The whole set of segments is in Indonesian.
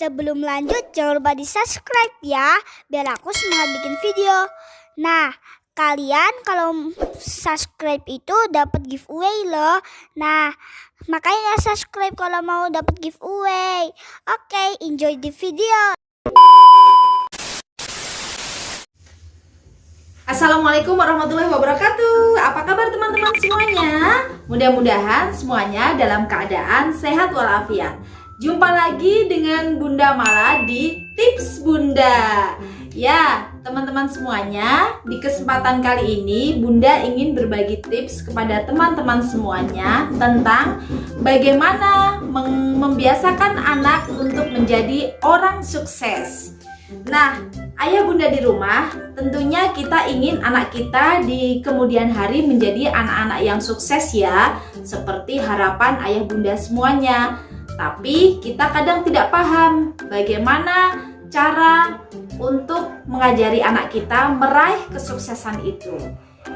Sebelum lanjut, jangan lupa di-subscribe ya, biar aku semangat bikin video. Nah, kalian kalau subscribe itu dapat giveaway loh. Nah, makanya subscribe kalau mau dapat giveaway. Oke, enjoy the video. Assalamualaikum warahmatullahi wabarakatuh. Apa kabar teman-teman semuanya? Mudah-mudahan semuanya dalam keadaan sehat walafiat. Jumpa lagi dengan Bunda Mala di Tips Bunda. Ya, teman-teman semuanya, di kesempatan kali ini Bunda ingin berbagi tips kepada teman-teman semuanya tentang bagaimana membiasakan anak untuk menjadi orang sukses. Nah, ayah bunda di rumah, tentunya kita ingin anak kita di kemudian hari menjadi anak-anak yang sukses ya, seperti harapan ayah bunda semuanya. Tapi kita kadang tidak paham bagaimana cara untuk mengajari anak kita meraih kesuksesan itu.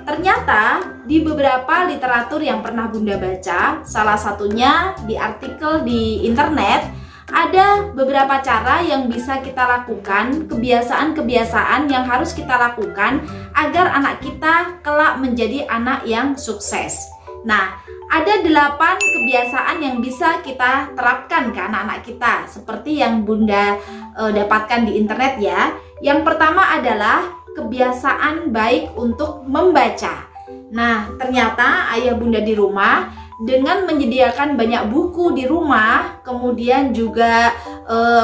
Ternyata di beberapa literatur yang pernah bunda baca, salah satunya di artikel di internet, ada beberapa cara yang bisa kita lakukan, kebiasaan-kebiasaan yang harus kita lakukan agar anak kita kelak menjadi anak yang sukses. Nah, ada 8 kebiasaan yang bisa kita terapkan ke anak-anak kita, seperti yang bunda dapatkan di internet ya. Yang pertama adalah kebiasaan baik untuk membaca. Nah, ternyata ayah bunda di rumah dengan menyediakan banyak buku di rumah, kemudian juga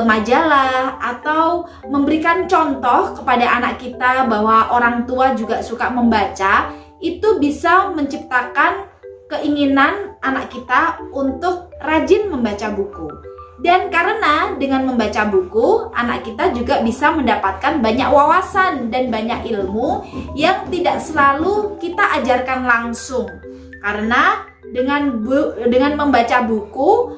majalah, atau memberikan contoh kepada anak kita bahwa orang tua juga suka membaca, itu bisa menciptakan keinginan anak kita untuk rajin membaca buku. Dan karena dengan membaca buku, anak kita juga bisa mendapatkan banyak wawasan dan banyak ilmu yang tidak selalu kita ajarkan langsung. Karena dengan membaca buku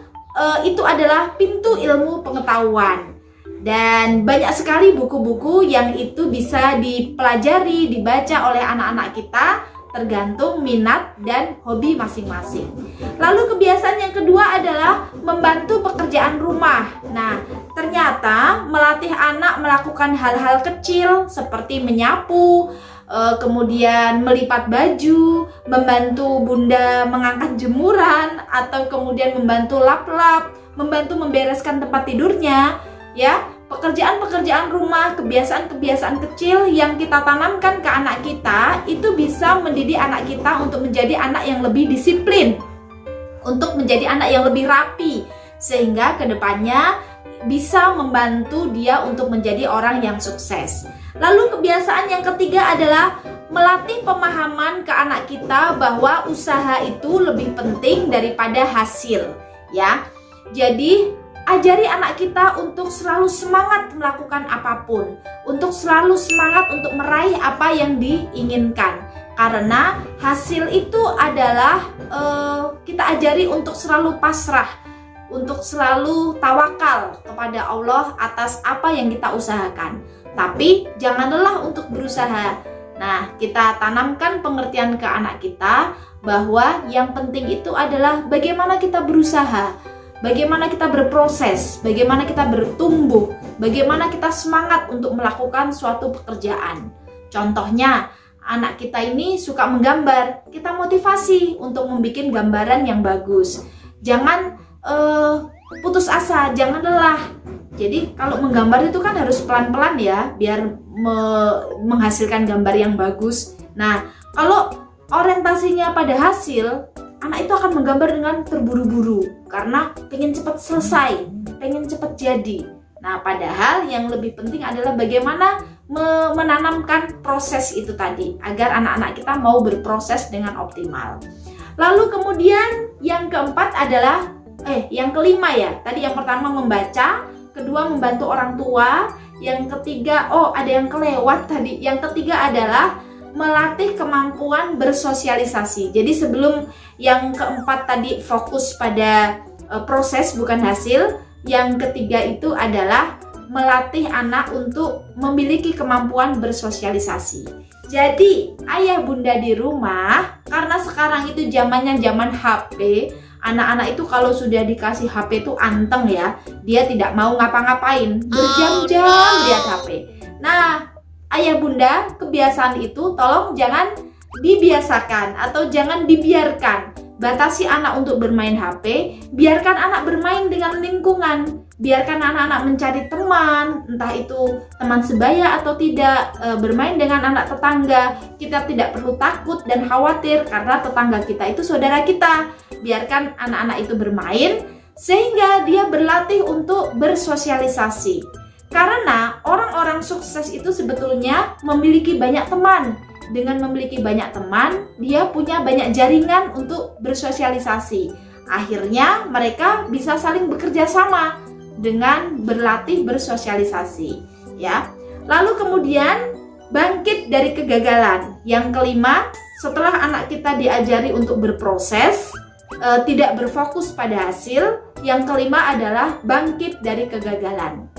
itu adalah pintu ilmu pengetahuan, dan banyak sekali buku-buku yang itu bisa dipelajari, dibaca oleh anak-anak kita tergantung minat dan hobi masing-masing. Lalu kebiasaan yang kedua adalah membantu pekerjaan rumah. Nah, ternyata melatih anak melakukan hal-hal kecil seperti menyapu, kemudian melipat baju, membantu bunda mengangkat jemuran, atau kemudian membantu lap-lap, membantu membereskan tempat tidurnya, ya. Pekerjaan-pekerjaan rumah, kebiasaan-kebiasaan kecil yang kita tanamkan ke anak kita itu bisa mendidik anak kita untuk menjadi anak yang lebih disiplin, untuk menjadi anak yang lebih rapi, sehingga kedepannya bisa membantu dia untuk menjadi orang yang sukses. Lalu kebiasaan yang ketiga adalah melatih pemahaman ke anak kita bahwa usaha itu lebih penting daripada hasil, ya. Jadi ajari anak kita untuk selalu semangat melakukan apapun, untuk selalu semangat untuk meraih apa yang diinginkan. Karena hasil itu adalah kita ajari untuk selalu pasrah, untuk selalu tawakal kepada Allah atas apa yang kita usahakan. Tapi jangan lelah untuk berusaha. Nah, kita tanamkan pengertian ke anak kita bahwa yang penting itu adalah bagaimana kita berusaha, bagaimana kita berproses, bagaimana kita bertumbuh, bagaimana kita semangat untuk melakukan suatu pekerjaan. Contohnya, anak kita ini suka menggambar, kita motivasi untuk membuat gambaran yang bagus. Jangan putus asa, jangan lelah. Jadi kalau menggambar itu kan harus pelan-pelan ya, biar menghasilkan gambar yang bagus. Nah, kalau orientasinya pada hasil, anak itu akan menggambar dengan terburu-buru karena pengen cepat selesai, pengen cepat jadi. Nah, padahal yang lebih penting adalah bagaimana menanamkan proses itu tadi agar anak-anak kita mau berproses dengan optimal. Lalu kemudian yang keempat adalah yang kelima ya. Tadi yang pertama membaca, kedua membantu orang tua, yang ketiga ada yang kelewat tadi. Yang ketiga adalah melatih kemampuan bersosialisasi. Jadi sebelum yang keempat tadi fokus pada proses bukan hasil, yang ketiga itu adalah melatih anak untuk memiliki kemampuan bersosialisasi. Jadi ayah bunda di rumah, karena sekarang itu zamannya zaman HP, Anak-anak itu kalau sudah dikasih HP itu anteng ya. Dia tidak mau ngapa-ngapain, berjam-jam lihat HP. Nah, ayah bunda, kebiasaan itu tolong jangan dibiasakan atau jangan dibiarkan. Batasi anak untuk bermain HP, biarkan anak bermain dengan lingkungan. Biarkan anak-anak mencari teman, entah itu teman sebaya atau tidak, bermain dengan anak tetangga. Kita tidak perlu takut dan khawatir karena tetangga kita itu saudara kita. Biarkan anak-anak itu bermain sehingga dia berlatih untuk bersosialisasi. Karena orang-orang sukses itu sebetulnya memiliki banyak teman. Dengan memiliki banyak teman, dia punya banyak jaringan untuk bersosialisasi. Akhirnya mereka bisa saling bekerja sama dengan berlatih bersosialisasi, ya. Lalu kemudian bangkit dari kegagalan. Yang kelima, setelah anak kita diajari untuk berproses, tidak berfokus pada hasil, yang kelima adalah bangkit dari kegagalan.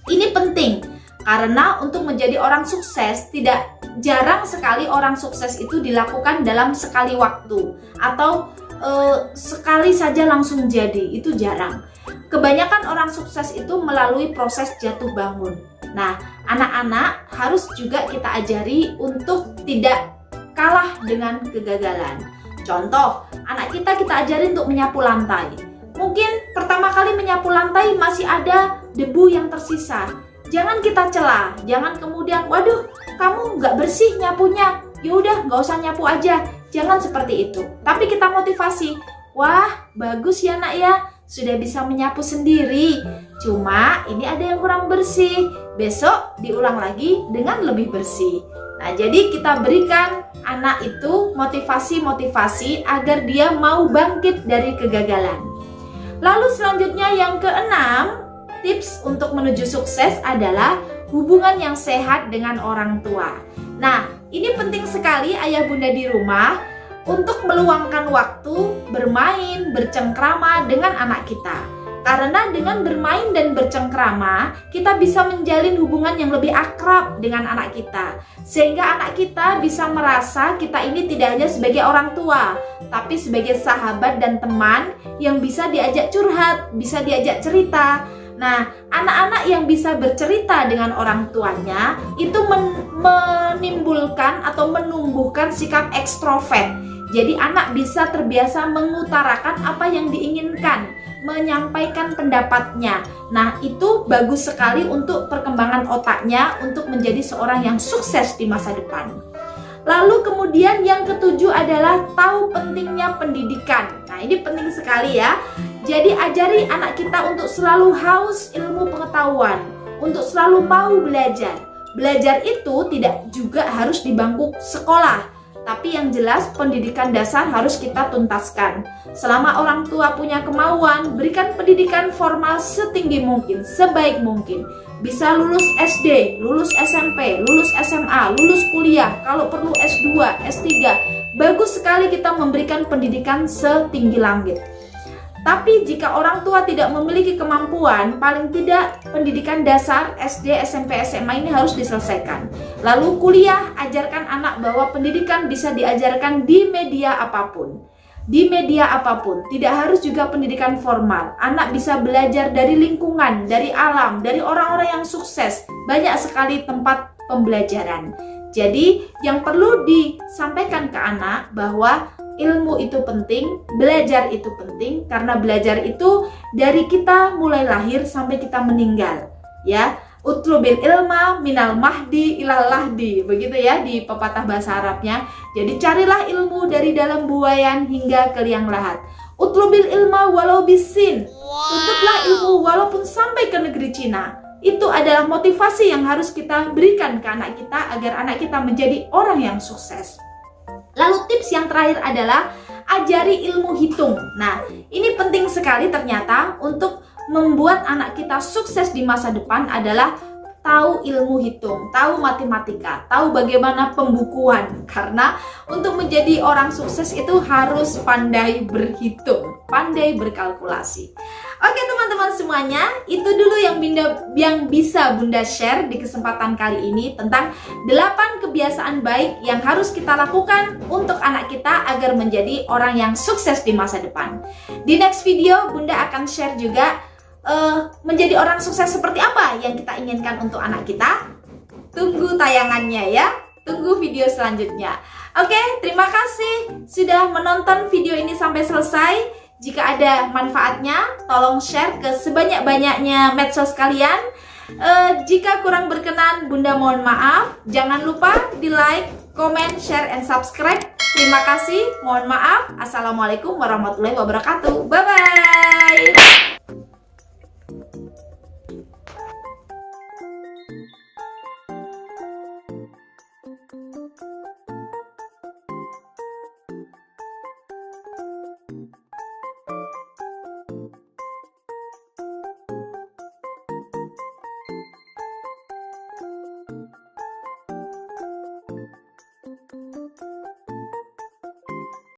Ini penting karena untuk menjadi orang sukses jarang sekali orang sukses itu dilakukan dalam sekali waktu atau sekali saja langsung jadi, itu jarang. Kebanyakan orang sukses itu melalui proses jatuh bangun. Nah, anak-anak harus juga kita ajari untuk tidak kalah dengan kegagalan. Contoh, anak kita ajari untuk menyapu lantai. Mungkin pertama kali menyapu lantai masih ada debu yang tersisa. Jangan kita cela, jangan kemudian, waduh, kamu nggak bersih nyapunya, yaudah nggak usah nyapu aja. Jangan seperti itu. Tapi kita motivasi, wah bagus ya nak ya, sudah bisa menyapu sendiri. Cuma ini ada yang kurang bersih, besok diulang lagi dengan lebih bersih. Nah, jadi kita berikan anak itu motivasi-motivasi agar dia mau bangkit dari kegagalan. Lalu selanjutnya yang keenam, tips untuk menuju sukses adalah hubungan yang sehat dengan orang tua. Nah, ini penting sekali ayah bunda di rumah untuk meluangkan waktu bermain, bercengkrama dengan anak kita. Karena dengan bermain dan bercengkrama, kita bisa menjalin hubungan yang lebih akrab dengan anak kita. Sehingga anak kita bisa merasa kita ini tidak hanya sebagai orang tua, tapi sebagai sahabat dan teman yang bisa diajak curhat, bisa diajak cerita. Nah, anak-anak yang bisa bercerita dengan orang tuanya itu menimbulkan atau menumbuhkan sikap ekstrovert. Jadi anak bisa terbiasa mengutarakan apa yang diinginkan, menyampaikan pendapatnya. Nah, itu bagus sekali untuk perkembangan otaknya untuk menjadi seorang yang sukses di masa depan. Lalu kemudian yang ketujuh adalah tahu pentingnya pendidikan. Nah, ini penting sekali ya. Jadi ajari anak kita untuk selalu haus ilmu pengetahuan, untuk selalu mau belajar. Belajar itu tidak juga harus di bangku sekolah, tapi yang jelas pendidikan dasar harus kita tuntaskan. Selama orang tua punya kemauan, berikan pendidikan formal setinggi mungkin, sebaik mungkin. Bisa lulus SD, lulus SMP, lulus SMA, lulus kuliah, kalau perlu S2, S3. Bagus sekali kita memberikan pendidikan setinggi langit. Tapi jika orang tua tidak memiliki kemampuan, paling tidak pendidikan dasar SD, SMP, SMA ini harus diselesaikan. Lalu kuliah, ajarkan anak bahwa pendidikan bisa diajarkan di media apapun. Di media apapun, tidak harus juga pendidikan formal. Anak bisa belajar dari lingkungan, dari alam, dari orang-orang yang sukses. Banyak sekali tempat pembelajaran. Jadi yang perlu disampaikan ke anak bahwa ilmu itu penting, belajar itu penting, karena belajar itu dari kita mulai lahir sampai kita meninggal, ya. Utlubil ilma minal mahdi ilal lahdi, begitu ya di pepatah bahasa Arabnya. Jadi carilah ilmu dari dalam buayan hingga ke liang lahat. Utlubil ilma walau bisin, tuntutlah ilmu walaupun sampai ke negeri Cina. Itu adalah motivasi yang harus kita berikan ke anak kita agar anak kita menjadi orang yang sukses. Lalu tips yang terakhir adalah ajari ilmu hitung. Nah, ini penting sekali ternyata untuk membuat anak kita sukses di masa depan adalah tahu ilmu hitung, tahu matematika, tahu bagaimana pembukuan. Karena untuk menjadi orang sukses itu harus pandai berhitung, pandai berkalkulasi. Oke teman-teman semuanya, itu dulu yang bisa Bunda share di kesempatan kali ini tentang 8 kebiasaan baik yang harus kita lakukan untuk anak kita agar menjadi orang yang sukses di masa depan. Di next video Bunda akan share juga menjadi orang sukses seperti apa yang kita inginkan untuk anak kita. Tunggu tayangannya ya, tunggu video selanjutnya. Oke, terima kasih sudah menonton video ini sampai selesai. Jika ada manfaatnya, tolong share ke sebanyak-banyaknya medsos kalian. Jika kurang berkenan, Bunda mohon maaf. Jangan lupa di like, comment, share, and subscribe. Terima kasih, mohon maaf. Assalamualaikum warahmatullahi wabarakatuh. Bye-bye.